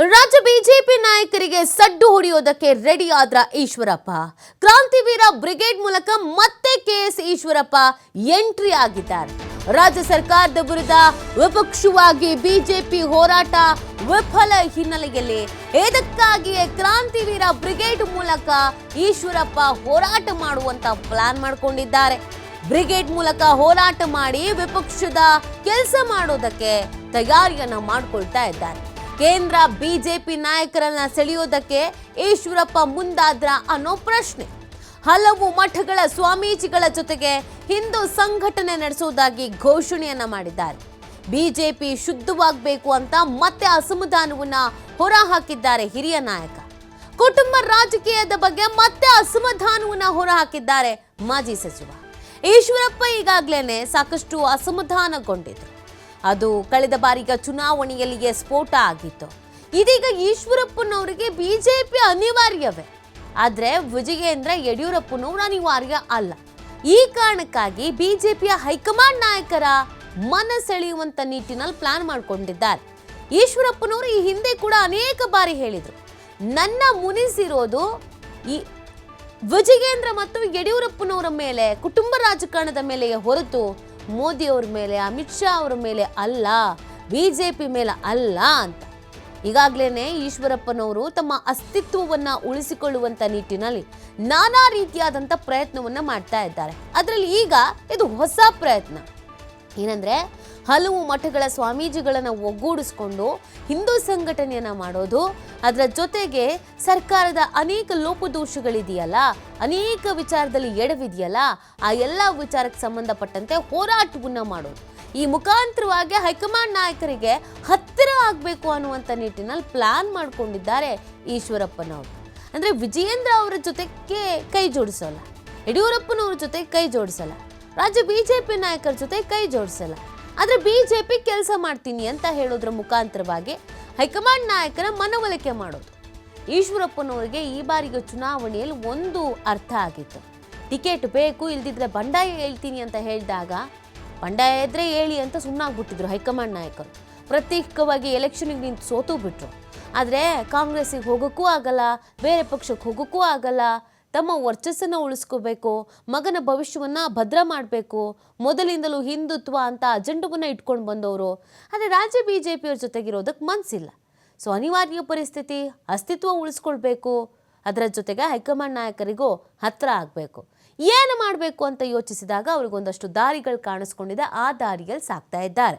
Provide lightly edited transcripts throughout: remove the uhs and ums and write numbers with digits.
ರಾಜ್ಯ ಬಿಜೆಪಿ ನಾಯಕರಿಗೆ ಸಡ್ಡು ಹೊಡೆಯೋದಕ್ಕೆ ರೆಡಿ ಆದ್ರ ಈಶ್ವರಪ್ಪ. ಕ್ರಾಂತಿವೀರ ಬ್ರಿಗೇಡ್ ಮೂಲಕ ಮತ್ತೆ ಕೆಎಸ್ ಈಶ್ವರಪ್ಪ ಎಂಟ್ರಿ ಆಗಿದ್ದಾರೆ. ರಾಜ್ಯ ಸರ್ಕಾರದ ವಿರುದ್ಧ ವಿಪಕ್ಷವಾಗಿ ಬಿಜೆಪಿ ಹೋರಾಟ ವಿಫಲ ಹಿನ್ನೆಲೆಯಲ್ಲಿ ಇದಕ್ಕಾಗಿಯೇ ಕ್ರಾಂತಿವೀರ ಬ್ರಿಗೇಡ್ ಮೂಲಕ ಈಶ್ವರಪ್ಪ ಹೋರಾಟ ಮಾಡುವಂತ ಪ್ಲಾನ್ ಮಾಡಿಕೊಂಡಿದ್ದಾರೆ. ಬ್ರಿಗೇಡ್ ಮೂಲಕ ಹೋರಾಟ ಮಾಡಿ ವಿಪಕ್ಷದ ಕೆಲಸ ಮಾಡೋದಕ್ಕೆ ತಯಾರಿಯನ್ನ ಮಾಡಿಕೊಳ್ತಾ ಇದ್ದಾರೆ. ಕೇಂದ್ರ ಬಿಜೆಪಿ ನಾಯಕರನ್ನ ಸೆಳೆಯೋದಕ್ಕೆ ಈಶ್ವರಪ್ಪ ಮುಂದಾದ್ರ ಅನ್ನೋ ಪ್ರಶ್ನೆ. ಹಲವು ಮಠಗಳ ಸ್ವಾಮೀಜಿಗಳ ಜೊತೆಗೆ ಹಿಂದೂ ಸಂಘಟನೆ ನಡೆಸುವುದಾಗಿ ಘೋಷಣೆಯನ್ನ ಮಾಡಿದ್ದಾರೆ. ಬಿಜೆಪಿ ಶುದ್ಧವಾಗಬೇಕು ಅಂತ ಮತ್ತೆ ಅಸಮಾಧಾನವನ್ನ ಹೊರಹಾಕಿದ್ದಾರೆ ಹಿರಿಯ ನಾಯಕ. ಕುಟುಂಬ ರಾಜಕೀಯದ ಬಗ್ಗೆ ಮತ್ತೆ ಅಸಮಾಧಾನವನ್ನ ಹೊರಹಾಕಿದ್ದಾರೆ ಮಾಜಿ ಸಚಿವ ಈಶ್ವರಪ್ಪ. ಈಗಾಗಲೇ ಸಾಕಷ್ಟು ಅಸಮಾಧಾನಗೊಂಡಿದ್ರು. ಅದು ಕಳೆದ ಬಾರಿಗ ಚುನಾವಣೆಯಲ್ಲಿಯೇ ಸ್ಫೋಟ ಆಗಿತ್ತು. ಇದೀಗ ಈಶ್ವರಪ್ಪನವರಿಗೆ ಬಿಜೆಪಿ ಅನಿವಾರ್ಯವೇ, ಆದ್ರೆ ವಿಜಯೇಂದ್ರ ಯಡಿಯೂರಪ್ಪನವರು ಅನಿವಾರ್ಯ ಅಲ್ಲ. ಈ ಕಾರಣಕ್ಕಾಗಿ ಬಿಜೆಪಿಯ ಹೈಕಮಾಂಡ್ ನಾಯಕರ ಮನ ಸೆಳೆಯುವಂತ ನಿಟ್ಟಿನಲ್ಲಿ ಪ್ಲಾನ್ ಮಾಡಿಕೊಂಡಿದ್ದಾರೆ. ಈಶ್ವರಪ್ಪನವರು ಈ ಹಿಂದೆ ಕೂಡ ಅನೇಕ ಬಾರಿ ಹೇಳಿದ್ರು, ನನ್ನ ಮುನಿಸಿರೋದು ಈ ವಿಜಯೇಂದ್ರ ಮತ್ತು ಯಡಿಯೂರಪ್ಪನವರ ಮೇಲೆ, ಕುಟುಂಬ ರಾಜಕಾರಣದ ಮೇಲೆ ಹೊರತು ಮೋದಿ ಅವರ ಮೇಲೆ, ಅಮಿತ್ ಶಾ ಅವರ ಮೇಲೆ ಅಲ್ಲ, ಬಿಜೆಪಿ ಮೇಲೆ ಅಲ್ಲ ಅಂತ. ಈಗಾಗಲೇ ಈಶ್ವರಪ್ಪನವರು ತಮ್ಮ ಅಸ್ತಿತ್ವವನ್ನ ಉಳಿಸಿಕೊಳ್ಳುವಂತ ನಿಟ್ಟಿನಲ್ಲಿ ನಾನಾ ರೀತಿಯಾದಂಥ ಪ್ರಯತ್ನವನ್ನ ಮಾಡ್ತಾ ಇದ್ದಾರೆ. ಅದರಲ್ಲಿ ಈಗ ಇದು ಹೊಸ ಪ್ರಯತ್ನ ಏನಂದ್ರೆ, ಹಲವು ಮಠಗಳ ಸ್ವಾಮೀಜಿಗಳನ್ನ ಒಗ್ಗೂಡಿಸ್ಕೊಂಡು ಹಿಂದೂ ಸಂಘಟನೆಯನ್ನ ಮಾಡೋದು, ಅದರ ಜೊತೆಗೆ ಸರ್ಕಾರದ ಅನೇಕ ಲೋಪದೋಷಗಳಿದೆಯಲ್ಲ, ಅನೇಕ ವಿಚಾರದಲ್ಲಿ ಎಡವಿದೆಯಲ್ಲ, ಆ ಎಲ್ಲ ವಿಚಾರಕ್ಕೆ ಸಂಬಂಧಪಟ್ಟಂತೆ ಹೋರಾಟವನ್ನ ಮಾಡೋದು. ಈ ಮುಖಾಂತರವಾಗಿ ಹೈಕಮಾಂಡ್ ನಾಯಕರಿಗೆ ಹತ್ತಿರ ಆಗಬೇಕು ಅನ್ನುವಂಥ ನಿಟ್ಟಿನಲ್ಲಿ ಪ್ಲಾನ್ ಮಾಡ್ಕೊಂಡಿದ್ದಾರೆ ಈಶ್ವರಪ್ಪನವರು. ಅಂದ್ರೆ ವಿಜಯೇಂದ್ರ ಅವರ ಜೊತೆಗೆ ಕೈ ಜೋಡಿಸಲ್ಲ, ಯಡಿಯೂರಪ್ಪನವ್ರ ಜೊತೆ ಕೈ ಜೋಡಿಸಲ್ಲ, ರಾಜ್ಯ ಬಿಜೆಪಿ ನಾಯಕರ ಜೊತೆ ಕೈ ಜೋಡಿಸಲ್ಲ, ಆದ್ರೆ ಬಿಜೆಪಿ ಕೆಲಸ ಮಾಡ್ತೀನಿ ಅಂತ ಹೇಳೋದ್ರ ಮುಖಾಂತರವಾಗಿ ಹೈಕಮಾಂಡ್ ನಾಯಕರ ಮನವೊಲಿಕೆ ಮಾಡೋದು. ಈಶ್ವರಪ್ಪನವರಿಗೆ ಈ ಬಾರಿಯ ಚುನಾವಣೆಯಲ್ಲಿ ಒಂದು ಅರ್ಥ ಆಗಿತ್ತು, ಟಿಕೆಟ್ ಬೇಕು, ಇಲ್ದಿದ್ರೆ ಬಂಡಾಯ ಹೇಳ್ತೀನಿ ಅಂತ ಹೇಳಿದಾಗ ಬಂಡಾಯ ಇದ್ರೆ ಹೇಳಿ ಅಂತ ಸುಮ್ಮನಾಗ್ಬಿಟ್ಟಿದ್ರು ಹೈಕಮಾಂಡ್ ನಾಯಕರು. ಪ್ರತ್ಯೇಕವಾಗಿ ಎಲೆಕ್ಷನ್ಗೆ ನಿಂತು ಸೋತು ಬಿಟ್ರು. ಆದರೆ ಕಾಂಗ್ರೆಸ್ಸಿಗೆ ಹೋಗೋಕ್ಕೂ ಆಗಲ್ಲ, ಬೇರೆ ಪಕ್ಷಕ್ಕೆ ಹೋಗೋಕ್ಕೂ ಆಗಲ್ಲ. ತಮ್ಮ ವರ್ಚಸ್ಸನ್ನು ಉಳಿಸ್ಕೋಬೇಕು, ಮಗನ ಭವಿಷ್ಯವನ್ನು ಭದ್ರ ಮಾಡಬೇಕು, ಮೊದಲಿಂದಲೂ ಹಿಂದುತ್ವ ಅಂತ ಅಜೆಂಡವನ್ನು ಇಟ್ಕೊಂಡು ಬಂದವರು. ಆದರೆ ರಾಜ್ಯ ಬಿಜೆಪಿಯವ್ರ ಜೊತೆಗಿರೋದಕ್ಕೆ ಮನಸ್ಸಿಲ್ಲ. ಸೊ ಅನಿವಾರ್ಯ ಪರಿಸ್ಥಿತಿ, ಅಸ್ತಿತ್ವ ಉಳಿಸ್ಕೊಳ್ಬೇಕು, ಅದರ ಜೊತೆಗೆ ಹೈಕಮಾಂಡ್ ನಾಯಕರಿಗೂ ಹತ್ತಿರ ಆಗಬೇಕು. ಏನು ಮಾಡಬೇಕು ಅಂತ ಯೋಚಿಸಿದಾಗ ಅವ್ರಿಗೊಂದಷ್ಟು ದಾರಿಗಳು ಕಾಣಿಸ್ಕೊಂಡಿದೆ, ಆ ದಾರಿಯಲ್ಲಿ ಸಾಕ್ತಾ ಇದ್ದಾರೆ.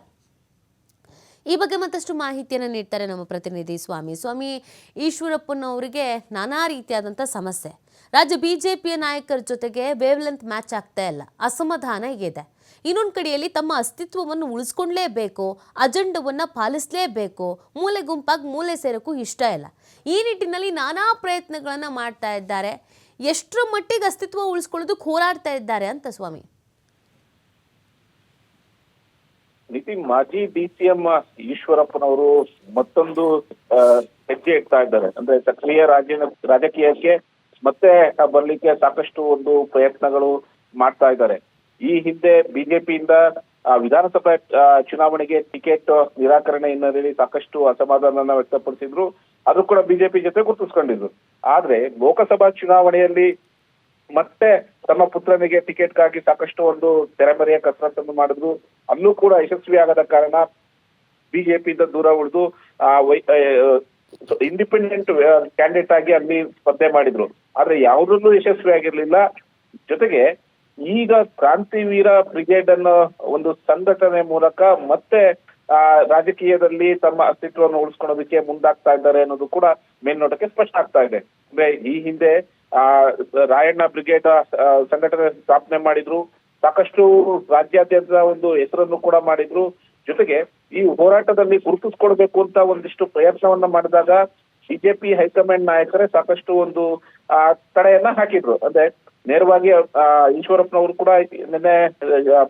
ಈ ಬಗ್ಗೆ ಮತ್ತಷ್ಟು ಮಾಹಿತಿಯನ್ನು ನೀಡ್ತಾರೆ ನಮ್ಮ ಪ್ರತಿನಿಧಿ ಸ್ವಾಮಿ ಈಶ್ವರಪ್ಪನವರಿಗೆ ನಾನಾ ರೀತಿಯಾದಂಥ ಸಮಸ್ಯೆ. ರಾಜ್ಯ ಬಿಜೆಪಿಯ ನಾಯಕರ ಜೊತೆಗೆ ವೇವ್ ಲೆಂತ್ ಮ್ಯಾಚ್ ಆಗ್ತಾ ಇಲ್ಲ, ಅಸಮಾಧಾನ ಇದೆ. ಇನ್ನೊಂದು ಕಡೆಯಲ್ಲಿ ತಮ್ಮ ಅಸ್ತಿತ್ವವನ್ನು ಉಳಿಸ್ಕೊಳ್ಳೇಬೇಕು, ಅಜೆಂಡವನ್ನು ಪಾಲಿಸಲೇಬೇಕು, ಮೂಲೆ ಗುಂಪಾಗಿ ಮೂಲೆ ಸೇರೋಕ್ಕೂ ಇಷ್ಟ ಇಲ್ಲ. ಈ ನಿಟ್ಟಿನಲ್ಲಿ ನಾನಾ ಪ್ರಯತ್ನಗಳನ್ನು ಮಾಡ್ತಾ ಇದ್ದಾರೆ. ಎಷ್ಟರ ಮಟ್ಟಿಗೆ ಅಸ್ತಿತ್ವ ಉಳಿಸ್ಕೊಳ್ಳೋದಕ್ಕೆ ಹೋರಾಡ್ತಾ ಇದ್ದಾರೆ ಅಂತ ಸ್ವಾಮಿ? ನಿತಿನ್, ಮಾಜಿ ಡಿಸಿಎಂ ಈಶ್ವರಪ್ಪನವರು ಮತ್ತೊಂದು ಹೆಜ್ಜೆ ಇಡ್ತಾ ಇದ್ದಾರೆ. ಅಂದ್ರೆ ಸಕ್ರಿಯ ರಾಜಕೀಯಕ್ಕೆ ಮತ್ತೆ ಬರ್ಲಿಕ್ಕೆ ಸಾಕಷ್ಟು ಒಂದು ಪ್ರಯತ್ನಗಳು ಮಾಡ್ತಾ ಇದ್ದಾರೆ. ಈ ಹಿಂದೆ ಬಿಜೆಪಿಯಿಂದ ವಿಧಾನಸಭಾ ಚುನಾವಣೆಗೆ ಟಿಕೆಟ್ ನಿರಾಕರಣೆ ಹಿನ್ನೆಲೆಯಲ್ಲಿ ಸಾಕಷ್ಟು ಅಸಮಾಧಾನ ವ್ಯಕ್ತಪಡಿಸಿದ್ರು. ಅದು ಕೂಡ ಬಿಜೆಪಿ ಜೊತೆ ಗುರುತಿಸ್ಕೊಂಡಿದ್ರು. ಆದ್ರೆ ಲೋಕಸಭಾ ಚುನಾವಣೆಯಲ್ಲಿ ಮತ್ತೆ ತಮ್ಮ ಪುತ್ರನಿಗೆ ಟಿಕೆಟ್ಗಾಗಿ ಸಾಕಷ್ಟು ಒಂದು ತೆರೆಮರೆಯ ಕಸರತ್ತನ್ನು ಮಾಡಿದ್ರು. ಅಲ್ಲೂ ಕೂಡ ಯಶಸ್ವಿ ಆಗದ ಕಾರಣ ಬಿಜೆಪಿಯಿಂದ ದೂರ ಉಳಿದು ಇಂಡಿಪೆಂಡೆಂಟ್ ಕ್ಯಾಂಡಿಡೇಟ್ ಆಗಿ ಅಲ್ಲಿ ಸ್ಪರ್ಧೆ ಮಾಡಿದ್ರು. ಆದ್ರೆ ಯಾವುದರಲ್ಲೂ ಯಶಸ್ವಿ ಆಗಿರ್ಲಿಲ್ಲ. ಜೊತೆಗೆ ಈಗ ಕ್ರಾಂತಿವೀರ ಬ್ರಿಗೇಡ್ ಅನ್ನೋ ಒಂದು ಸಂಘಟನೆ ಮೂಲಕ ಮತ್ತೆ ರಾಜಕೀಯದಲ್ಲಿ ತಮ್ಮ ಅಸ್ತಿತ್ವವನ್ನು ಉಳಿಸ್ಕೊಳ್ಳೋದಕ್ಕೆ ಮುಂದಾಗ್ತಾ ಇದ್ದಾರೆ ಅನ್ನೋದು ಕೂಡ ಮೇಲ್ನೋಟಕ್ಕೆ ಸ್ಪಷ್ಟ ಆಗ್ತಾ ಇದೆ. ಅಂದ್ರೆ ಈ ಹಿಂದೆ ರಾಯಣ್ಣ ಬ್ರಿಗೇಡ್ ಸಂಘಟನೆ ಸ್ಥಾಪನೆ ಮಾಡಿದ್ರು, ಸಾಕಷ್ಟು ರಾಜ್ಯಾದ್ಯಂತ ಒಂದು ಹೆಸರನ್ನು ಕೂಡ ಮಾಡಿದ್ರು. ಜೊತೆಗೆ ಈ ಹೋರಾಟದಲ್ಲಿ ಗುರುತಿಸ್ಕೊಳ್ಬೇಕು ಅಂತ ಒಂದಿಷ್ಟು ಪ್ರಯತ್ನವನ್ನ ಮಾಡಿದಾಗ ಬಿಜೆಪಿ ಹೈಕಮಾಂಡ್ ನಾಯಕರೇ ಸಾಕಷ್ಟು ಒಂದು ತಡೆಯನ್ನ ಹಾಕಿದ್ರು. ಅಂದ್ರೆ ನೇರವಾಗಿ ಈಶ್ವರಪ್ಪನವರು ಕೂಡ ನಿನ್ನೆ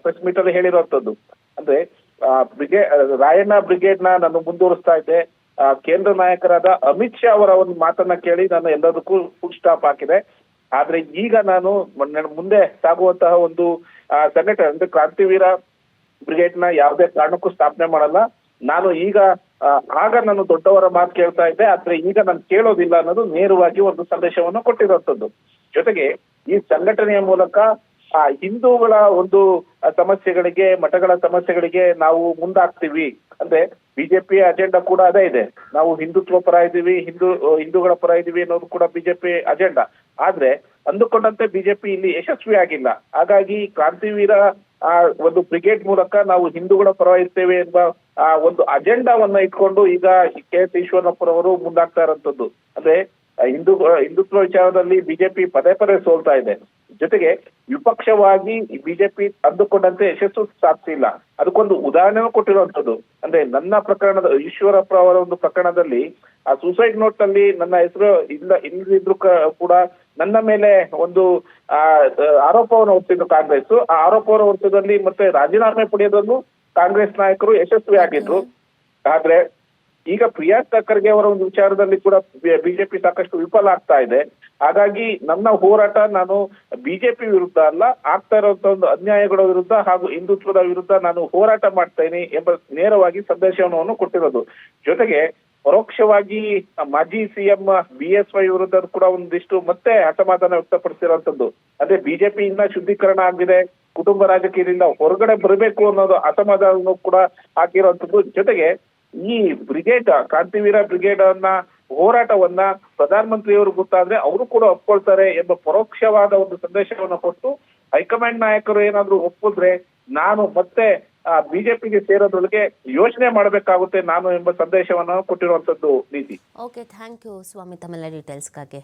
ಪ್ರೆಸ್ ಮೀಟ್ ಅಲ್ಲಿ ಹೇಳಿರುವಂತದ್ದು, ಅಂದ್ರೆ ರಾಯಣ್ಣ ಬ್ರಿಗೇಡ್ ನಾನು ಮುಂದುವರಿಸ್ತಾ ಇದ್ದೆ, ಕೇಂದ್ರ ನಾಯಕರಾದ ಅಮಿತ್ ಶಾ ಅವರ ಒಂದು ಮಾತನ್ನ ಕೇಳಿ ನಾನು ಎಲ್ಲದಕ್ಕೂ ಫುಲ್ ಸ್ಟಾಪ್ ಹಾಕಿದೆ. ಆದ್ರೆ ಈಗ ನಾನು ಮುಂದೆ ಸಾಗುವಂತಹ ಒಂದು ಸಂಘಟನೆ ಅಂದ್ರೆ ಕ್ರಾಂತಿವೀರ ಬ್ರಿಗೇಡ್ ನ ಯಾವುದೇ ಕಾರಣಕ್ಕೂ ಸ್ಥಾಪನೆ ಮಾಡಲ್ಲ. ನಾನು ಈಗ ಆಗ ನಾನು ದೊಡ್ಡವರ ಮಾತು ಕೇಳ್ತಾ ಇದ್ದೆ, ಆದ್ರೆ ಈಗ ನಾನು ಕೇಳೋದಿಲ್ಲ ಅನ್ನೋದು ನೇರವಾಗಿ ಒಂದು ಸಂದೇಶವನ್ನು ಕೊಟ್ಟಿರುವಂತದ್ದು. ಜೊತೆಗೆ ಈ ಸಂಘಟನೆಯ ಮೂಲಕ ಹಿಂದೂಗಳ ಒಂದು ಸಮಸ್ಯೆಗಳಿಗೆ, ಮಠಗಳ ಸಮಸ್ಯೆಗಳಿಗೆ ನಾವು ಮುಂದಾಗ್ತೀವಿ. ಅಂದ್ರೆ ಬಿಜೆಪಿ ಅಜೆಂಡಾ ಕೂಡ ಅದೇ ಇದೆ. ನಾವು ಹಿಂದುತ್ವ ಪರ ಇದ್ದೀವಿ, ಹಿಂದೂಗಳ ಪರ ಇದ್ದೀವಿ ಅನ್ನೋದು ಕೂಡ ಬಿಜೆಪಿ ಅಜೆಂಡಾ. ಆದ್ರೆ ಅಂದುಕೊಂಡಂತೆ ಬಿಜೆಪಿ ಇಲ್ಲಿ ಯಶಸ್ವಿ ಆಗಿಲ್ಲ. ಹಾಗಾಗಿ ಕ್ರಾಂತಿವೀರ ಒಂದು ಬ್ರಿಗೇಡ್ ಮೂಲಕ ನಾವು ಹಿಂದೂಗಳ ಪರ ಇರ್ತೇವೆ ಎಂಬ ಒಂದು ಅಜೆಂಡಾವನ್ನ ಇಟ್ಕೊಂಡು ಈಗ KS ಈಶ್ವರಪ್ಪರವರು ಮುಂದಾಗ್ತಾ ಇರೋಂಥದ್ದು. ಅಂದ್ರೆ ಹಿಂದುತ್ವ ವಿಚಾರದಲ್ಲಿ ಬಿಜೆಪಿ ಪದೇ ಪದೇ ಸೋಲ್ತಾ ಇದೆ. ಜೊತೆಗೆ ವಿಪಕ್ಷವಾಗಿ ಬಿಜೆಪಿ ಅಂದುಕೊಂಡಂತೆ ಯಶಸ್ಸು ಸಾಧಿಸಿಲ್ಲ. ಅದಕ್ಕೊಂದು ಉದಾಹರಣೆ ಕೊಟ್ಟಿರುವಂತದ್ದು. ಅಂದ್ರೆ ನನ್ನ ಪ್ರಕರಣದ ಈಶ್ವರಪ್ಪ ಅವರ ಒಂದು ಪ್ರಕರಣದಲ್ಲಿ ಆ ಸೂಸೈಡ್ ನೋಟ್ ಅಲ್ಲಿ ನನ್ನ ಹೆಸರು ಇಲ್ಲದಿದ್ರು ಕೂಡ ನನ್ನ ಮೇಲೆ ಒಂದು ಆರೋಪವನ್ನು ಹೊತ್ತಿದ್ದು ಕಾಂಗ್ರೆಸ್. ಆ ಆರೋಪವನ್ನು ಹೊತ್ತದಲ್ಲಿ ಮತ್ತೆ ರಾಜೀನಾಮೆ ಪಡೆಯೋದನ್ನು ಕಾಂಗ್ರೆಸ್ ನಾಯಕರು ಯಶಸ್ವಿ ಆಗಿದ್ರು. ಆದ್ರೆ ಈಗ ಪ್ರಿಯಾಂಕ್ ಖರ್ಗೆ ಅವರ ಒಂದು ವಿಚಾರದಲ್ಲಿ ಕೂಡ ಬಿಜೆಪಿ ಸಾಕಷ್ಟು ವಿಫಲ ಆಗ್ತಾ ಇದೆ. ಹಾಗಾಗಿ ನನ್ನ ಹೋರಾಟ ನಾನು ಬಿಜೆಪಿ ವಿರುದ್ಧ ಅಲ್ಲ, ಆಗ್ತಾ ಇರುವಂತ ಒಂದು ಅನ್ಯಾಯಗಳ ವಿರುದ್ಧ ಹಾಗೂ ಹಿಂದುತ್ವದ ವಿರುದ್ಧ ನಾನು ಹೋರಾಟ ಮಾಡ್ತೇನೆ ಎಂಬ ನೇರವಾಗಿ ಸಂದೇಶವನ್ನು ಕೊಟ್ಟಿರೋದು. ಜೊತೆಗೆ ಪರೋಕ್ಷವಾಗಿ ಮಾಜಿ ಸಿಎಂ BSY ವಿರುದ್ಧ ಕೂಡ ಒಂದಿಷ್ಟು ಮತ್ತೆ ಅಸಮಾಧಾನ ವ್ಯಕ್ತಪಡಿಸಿರುವಂತದ್ದು. ಅದೇ ಬಿಜೆಪಿ ಇನ್ನ ಶುದ್ಧೀಕರಣ ಆಗಿದೆ, ಕುಟುಂಬ ರಾಜಕೀಯದಿಂದ ಹೊರಗಡೆ ಬರಬೇಕು ಅನ್ನೋದು ಅಸಮಾಧಾನ ಕೂಡ ಹಾಕಿರುವಂತದ್ದು. ಜೊತೆಗೆ ಈ ಬ್ರಿಗೇಡ್, ಕ್ರಾಂತಿವೀರ ಬ್ರಿಗೇಡ್ ಹೋರಾಟವನ್ನ ಪ್ರಧಾನಮಂತ್ರಿಯವರು ಗೊತ್ತಾದ್ರೆ ಅವರು ಕೂಡ ಒಪ್ಕೊಳ್ತಾರೆ ಎಂಬ ಪರೋಕ್ಷವಾದ ಒಂದು ಸಂದೇಶವನ್ನು ಕೊಟ್ಟು ಹೈಕಮಾಂಡ್ ನಾಯಕರು ಏನಾದ್ರು ಒಪ್ಪಿದ್ರೆ ನಾನು ಮತ್ತೆ ಬಿಜೆಪಿಗೆ ಸೇರೋದ್ರೊಳಗೆ ಯೋಚನೆ ಮಾಡಬೇಕಾಗುತ್ತೆ ನಾನು ಎಂಬ ಸಂದೇಶವನ್ನು ಕೊಟ್ಟಿರುವಂತದ್ದು ನೀತಿ. ಓಕೆ, ಥ್ಯಾಂಕ್ ಯು ಸ್ವಾಮಿ ತಮ್ಮೆಲ್ಲ ಡೀಟೇಲ್ಸ್ಗಾಗಿ.